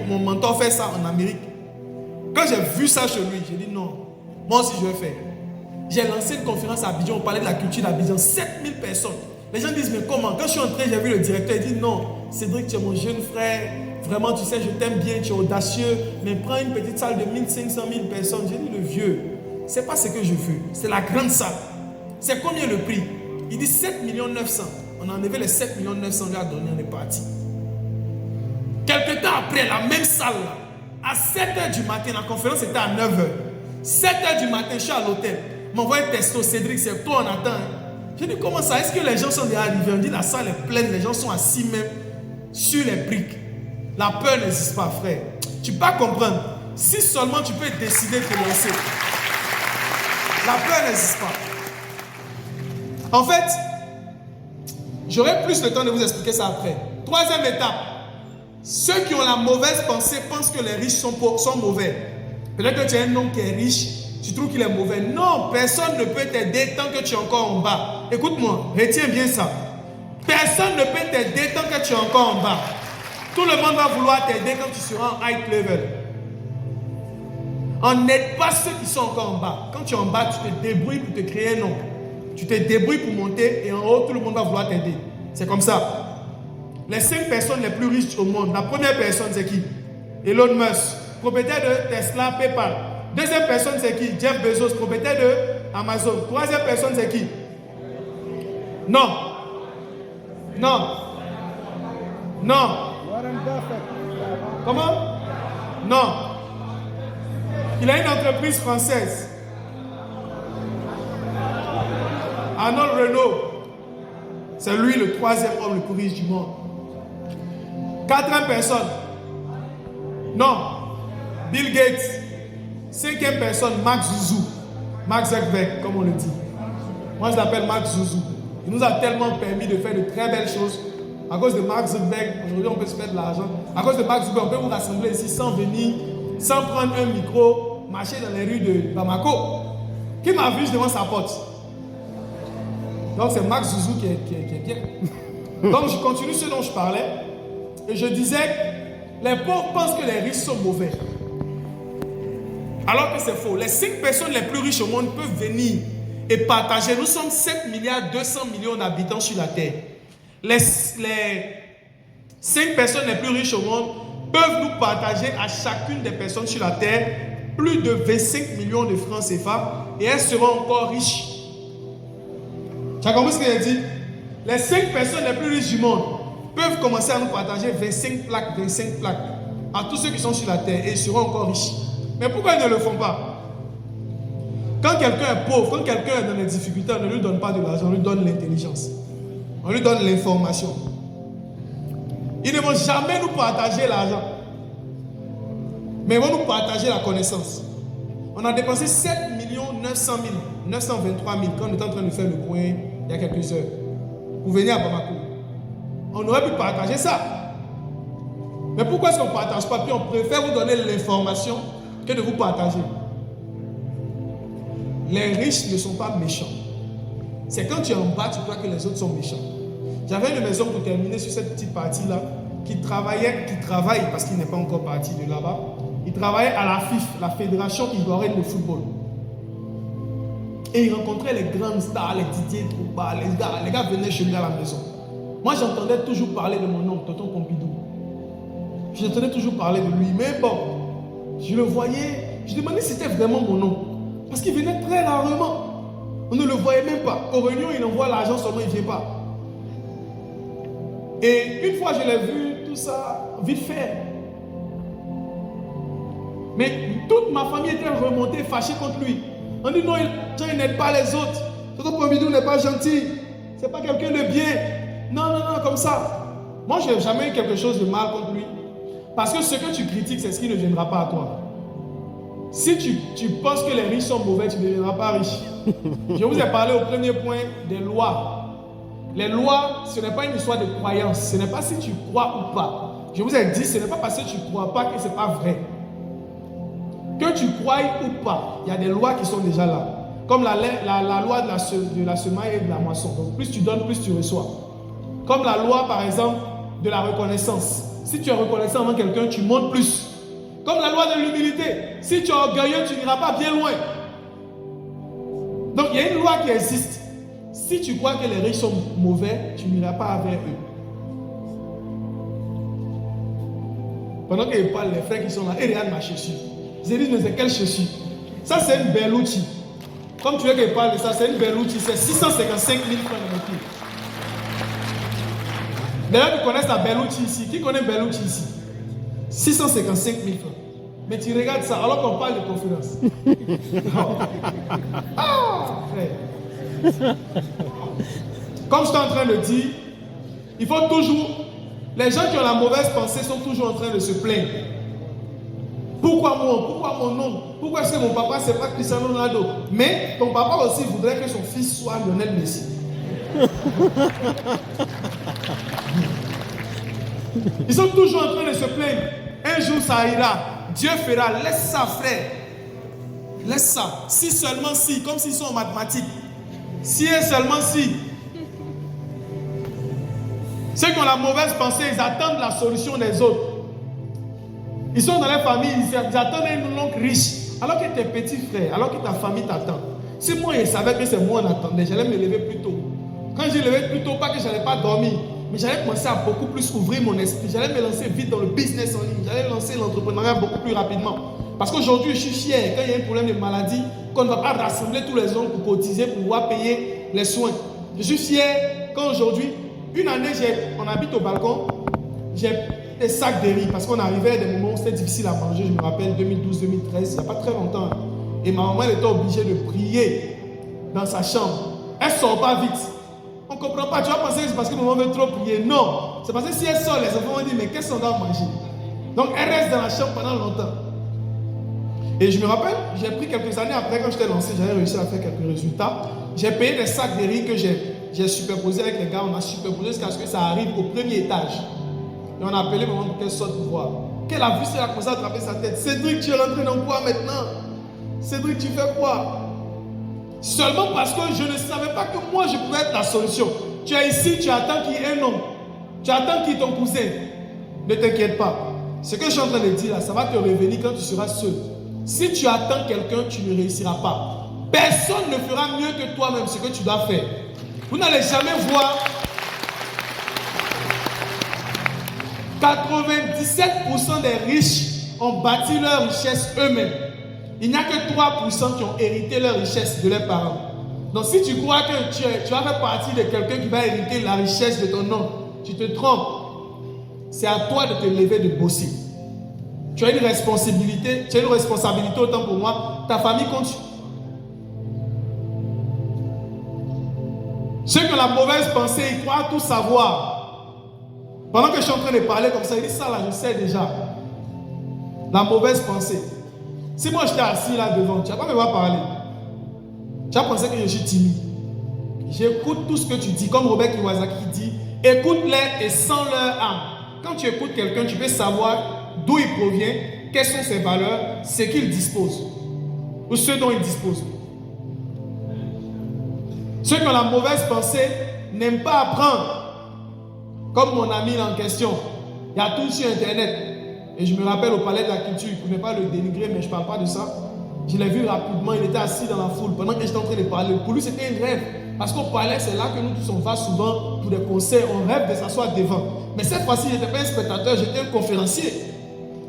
mon mentor fait ça en Amérique. Quand j'ai vu ça chez lui, j'ai dit non, moi aussi je vais faire. J'ai lancé une conférence à Abidjan, on parlait de la culture d'Abidjan, 7000 personnes. Les gens disent mais comment? Quand je suis entré, j'ai vu le directeur, il dit non, Cédric, tu es mon jeune frère, vraiment tu sais, je t'aime bien, tu es audacieux, mais prends une petite salle de 1500 000 personnes. J'ai dit le vieux, c'est pas ce que je veux, c'est la grande salle. C'est combien le prix? Il dit 7 900 000. On a enlevé les 7 900 000 lui a donné, on est parti. Quelque temps après, la même salle là, à 7h du matin, la conférence était à 9h. 7h du matin, je suis à l'hôtel. M'envoie un texto, Cédric, c'est toi, on attend. Hein? J'ai dit, comment ça? Est-ce que les gens sont déjà arrivés? On dit, la salle est pleine, les gens sont assis même sur les briques. La peur n'existe pas, frère. Tu peux pas comprendre. Si seulement tu peux décider de te lancer. La peur n'existe pas. En fait, j'aurai plus le temps de vous expliquer ça après. Troisième étape. Ceux qui ont la mauvaise pensée pensent que les riches sont mauvais. Peut-être que tu as un homme qui est riche, tu trouves qu'il est mauvais. Non, personne ne peut t'aider tant que tu es encore en bas. Écoute-moi, retiens bien ça. Personne ne peut t'aider tant que tu es encore en bas. Tout le monde va vouloir t'aider quand tu seras en high level. On n'aide pas ceux qui sont encore en bas. Quand tu es en bas, tu te débrouilles pour te créer un nom. Tu te débrouilles pour monter et en haut, tout le monde va vouloir t'aider. C'est comme ça. Les 5 personnes les plus riches au monde, la première personne c'est qui? Elon Musk, propriétaire de Tesla, PayPal. Deuxième personne c'est qui? Jeff Bezos, propriétaire de Amazon. Troisième personne c'est qui? Non. Non. Non. Comment? Non. Il a une entreprise française. Arnold Renault. C'est lui le troisième homme le plus riche du monde. Quatrième personne. Non. Bill Gates. Cinquième personne, Mark Zuckerberg, comme on le dit. Moi, je l'appelle Mark Zuzu. Il nous a tellement permis de faire de très belles choses. À cause de Mark Zuckerberg, aujourd'hui, on peut se faire de l'argent. À cause de Mark Zuckerberg, on peut vous rassembler ici sans venir, sans prendre un micro, marcher dans les rues de Bamako. Qui m'a vu devant sa porte? Donc, c'est Mark Zuzu qui est bien. Donc, je continue ce dont je parlais. Et je disais, les pauvres pensent que les riches sont mauvais. Alors que c'est faux. Les 5 personnes les plus riches au monde peuvent venir et partager. Nous sommes 7 milliards 200 millions d'habitants sur la Terre. Les 5 personnes les plus riches au monde peuvent nous partager à chacune des personnes sur la Terre plus de 25 millions de francs CFA et elles seront encore riches. Tu as compris ce que j'ai dit? Les 5 personnes les plus riches du monde peuvent commencer à nous partager 25 plaques à tous ceux qui sont sur la terre et ils seront encore riches. Mais pourquoi ils ne le font pas? Quand quelqu'un est pauvre, quand quelqu'un est dans des difficultés, on ne lui donne pas de l'argent, on lui donne l'intelligence. On lui donne l'information. Ils ne vont jamais nous partager l'argent. Mais ils vont nous partager la connaissance. On a dépensé 7 900 000, 923 000 quand on était en train de faire le point il y a quelques heures. Pour venir à Bamako. On aurait pu partager ça. Mais pourquoi est-ce qu'on ne partage pas? Puis on préfère vous donner l'information que de vous partager. Les riches ne sont pas méchants. C'est quand tu es en bas, tu crois que les autres sont méchants. J'avais une maison pour terminer sur cette petite partie-là qui travaille, parce qu'il n'est pas encore parti de là-bas, il travaillait à la FIF, la Fédération ivoirienne de football. Et il rencontrait les grandes stars, les Didier Drogba, les gars venaient chez lui à la maison. Moi, j'entendais toujours parler de mon oncle, Tonton Pompidou. J'entendais toujours parler de lui. Mais bon, je le voyais, je demandais si c'était vraiment mon oncle. Parce qu'il venait très rarement. On ne le voyait même pas. Aux réunions, il envoie l'argent seulement, il ne vient pas. Et une fois, je l'ai vu, tout ça, vite fait. Mais toute ma famille était remontée, fâchée contre lui. On dit non, il n'aide pas les autres. Tonton Pompidou n'est pas gentil. C'est pas quelqu'un de bien. Non, comme ça. Moi, je n'ai jamais eu quelque chose de mal contre lui. Parce que ce que tu critiques, c'est ce qui ne viendra pas à toi. Si tu penses que les riches sont mauvais, tu ne deviendras pas riche. Je vous ai parlé au premier point des lois. Les lois, ce n'est pas une histoire de croyance. Ce n'est pas si tu crois ou pas. Je vous ai dit, ce n'est pas parce que tu ne crois pas que ce n'est pas vrai. Que tu crois ou pas, il y a des lois qui sont déjà là. Comme la loi de la semaille et de la moisson. Donc plus tu donnes, plus tu reçois. Comme la loi, par exemple, de la reconnaissance. Si tu es reconnaissant envers quelqu'un, tu montes plus. Comme la loi de l'humilité. Si tu es orgueilleux, tu n'iras pas bien loin. Donc il y a une loi qui existe. Si tu crois que les riches sont mauvais, tu n'iras pas vers eux. Pendant qu'ils parlent, les frères qui sont là, et regarde ma chaussure. Ils disent, mais c'est quelle chaussure? Ça, c'est une Berlucci. Comme tu veux qu'ils parlent de ça, c'est une Berlucci. C'est 655 000 francs dans le pied. D'ailleurs, tu connais la Berlucci ici. Qui connaît Berlucci ici? 655 000 francs. Mais tu regardes ça alors qu'on parle de conférence. Ah, frère. Comme je suis en train de dire, il faut toujours... Les gens qui ont la mauvaise pensée sont toujours en train de se plaindre. Pourquoi moi? Pourquoi mon nom? Pourquoi est-ce que mon papa c'est pas Cristiano Ronaldo? Mais ton papa aussi voudrait que son fils soit Lionel Messi. Ils sont toujours en train de se plaindre. Un jour ça ira. Dieu fera. Laisse ça, frère. Laisse ça. Si seulement si, comme s'ils sont en mathématiques. Si et seulement si. Ceux qui ont la mauvaise pensée, ils attendent la solution des autres. Ils sont dans leur famille, ils attendent un oncle riche. Alors que tes petits frères, alors que ta famille t'attend. Si moi je savais que c'est moi on attendait, j'allais me lever plus tôt. Quand je levais plus tôt, pas que je n'allais pas dormir, mais j'allais commencer à beaucoup plus ouvrir mon esprit. J'allais me lancer vite dans le business en ligne. J'allais lancer l'entrepreneuriat beaucoup plus rapidement. Parce qu'aujourd'hui, je suis fier, quand il y a un problème de maladie, qu'on ne va pas rassembler tous les hommes pour cotiser, pour pouvoir payer les soins. Je suis fier quand aujourd'hui, une année, on habite au balcon, j'ai des sacs de riz parce qu'on arrivait à des moments où c'était difficile à manger. Je me rappelle 2012-2013, il n'y a pas très longtemps. Et ma maman elle était obligée de prier dans sa chambre. Elle ne sort pas vite. On ne comprend pas. Tu vas penser que c'est parce que maman veut trop prier. Non. C'est parce que si elle sort, les enfants vont dire mais qu'est-ce qu'on doit manger? Donc elle reste dans la chambre pendant longtemps. Et je me rappelle, j'ai pris quelques années après, quand j'étais lancé, j'avais réussi à faire quelques résultats. J'ai payé des sacs de riz que j'ai superposé avec les gars. On a superposé jusqu'à ce que ça arrive au premier étage. Et on a appelé maman pour qu'elle sorte pour voir. Qu'elle a vu ça, elle a commencé à attraper sa tête. Cédric, tu es rentré dans quoi maintenant? Cédric, tu fais quoi? Seulement parce que je ne savais pas que moi je pouvais être la solution. Tu es ici, tu attends qu'il y ait un homme. Tu attends qu'il y ait ton cousin. Ne t'inquiète pas. Ce que je suis en train de dire là, ça va te revenir quand tu seras seul. Si tu attends quelqu'un, tu ne réussiras pas. Personne ne fera mieux que toi-même ce que tu dois faire. Vous n'allez jamais voir 97% des riches ont bâti leur richesse eux-mêmes. Il n'y a que 3% qui ont hérité leur richesse de leurs parents. Donc si tu crois que tu vas faire partie de quelqu'un qui va hériter la richesse de ton nom, tu te trompes. C'est à toi de te lever, de bosser. Tu as une responsabilité autant pour moi. Ta famille compte. Ceux qui ont la mauvaise pensée, ils croient tout savoir. Pendant que je suis en train de parler comme ça, ils disent ça là, je sais déjà. La mauvaise pensée. Si moi j'étais assis là devant, tu ne vas pas me voir parler. Tu vas penser que je suis timide. J'écoute tout ce que tu dis, comme Robert Kiyosaki dit, écoute-les et sens leur âme. Quand tu écoutes quelqu'un, tu peux savoir d'où il provient, quelles sont ses valeurs, ce qu'il dispose, ou ce dont il dispose. Ceux qui ont la mauvaise pensée n'aiment pas apprendre. Comme mon ami en question, il y a tout sur Internet. Et je me rappelle au palais de la culture, il ne pouvait pas le dénigrer, mais je ne parle pas de ça. Je l'ai vu rapidement, il était assis dans la foule pendant que j'étais en train de parler. Pour lui, c'était un rêve. Parce qu'au palais, c'est là que nous tous on va souvent pour des conseils. On rêve de s'asseoir devant. Mais cette fois-ci, je n'étais pas un spectateur, j'étais un conférencier.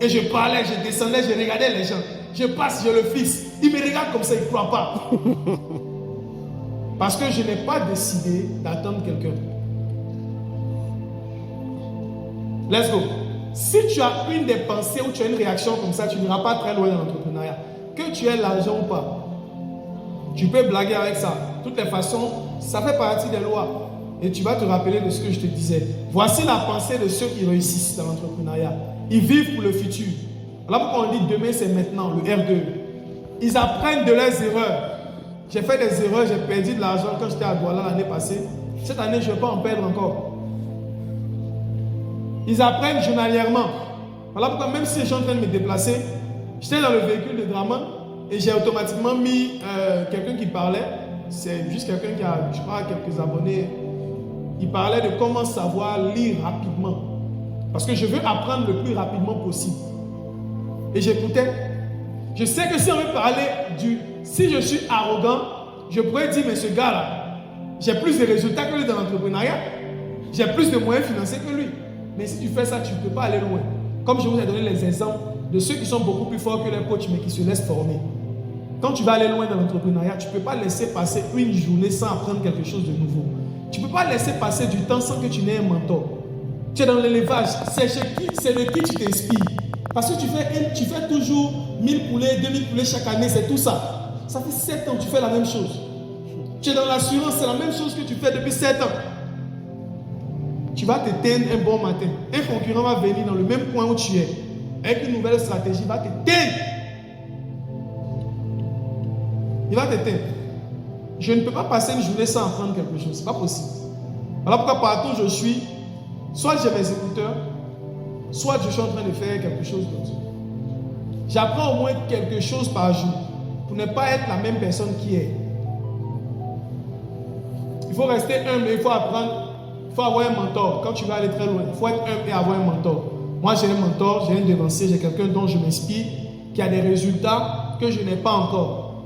Et je parlais, je descendais, je regardais les gens. Je passe, je le fixe. Il me regarde comme ça, il ne croit pas. Parce que je n'ai pas décidé d'attendre quelqu'un. Let's go. Si tu as une des pensées ou tu as une réaction comme ça, tu n'iras pas très loin dans l'entrepreneuriat. Que tu aies l'argent ou pas, tu peux blaguer avec ça. De toutes les façons, ça fait partie des lois. Et tu vas te rappeler de ce que je te disais. Voici la pensée de ceux qui réussissent dans l'entrepreneuriat. Ils vivent pour le futur. Voilà pourquoi on dit demain c'est maintenant, le R2. Ils apprennent de leurs erreurs. J'ai fait des erreurs, j'ai perdu de l'argent quand j'étais à Douala l'année passée. Cette année, je ne vais pas en perdre encore. Ils apprennent journalièrement. Voilà pourquoi même si je suis en train de me déplacer, j'étais dans le véhicule de Draman et j'ai automatiquement mis quelqu'un qui parlait. C'est juste quelqu'un qui a, je crois, quelques abonnés. Il parlait de comment savoir lire rapidement. Parce que je veux apprendre le plus rapidement possible. Et j'écoutais. Je sais que si on veut parler si je suis arrogant, je pourrais dire, mais ce gars-là, j'ai plus de résultats que lui dans l'entrepreneuriat. J'ai plus de moyens financiers que lui. Mais si tu fais ça, tu ne peux pas aller loin. Comme je vous ai donné les exemples de ceux qui sont beaucoup plus forts que les coachs, mais qui se laissent former. Quand tu vas aller loin dans l'entrepreneuriat, tu ne peux pas laisser passer une journée sans apprendre quelque chose de nouveau. Tu ne peux pas laisser passer du temps sans que tu n'aies un mentor. Tu es dans l'élevage, c'est de qui tu t'inspires. Parce que tu fais toujours 1000 poulets, 2000 poulets chaque année, c'est tout ça. Ça fait 7 ans que tu fais la même chose. Tu es dans l'assurance, c'est la même chose que tu fais depuis 7 ans. Tu vas t'éteindre un bon matin. Un concurrent va venir dans le même coin où tu es. Avec une nouvelle stratégie, il va t'éteindre. Il va t'éteindre. Je ne peux pas passer une journée sans apprendre quelque chose. Ce n'est pas possible. Voilà pourquoi partout où je suis, soit j'ai mes écouteurs, soit je suis en train de faire quelque chose d'autre. J'apprends au moins quelque chose par jour pour ne pas être la même personne qui est. Il faut rester humble, il faut apprendre, il faut avoir un mentor. Quand tu vas aller très loin, il faut être humble et avoir un mentor. Moi, j'ai un mentor, j'ai un devancier, j'ai quelqu'un dont je m'inspire, qui a des résultats que je n'ai pas encore.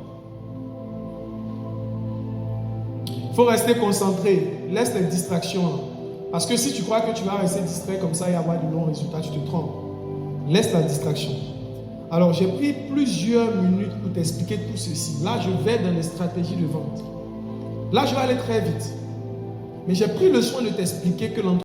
Il faut rester concentré. Laisse les distractions. Parce que si tu crois que tu vas rester distrait comme ça et avoir de longs résultats, tu te trompes. Laisse la distraction. Alors, j'ai pris plusieurs minutes pour t'expliquer tout ceci. Là, je vais dans les stratégies de vente. Là, je vais aller très vite. Mais j'ai pris le soin de t'expliquer que l'entreprise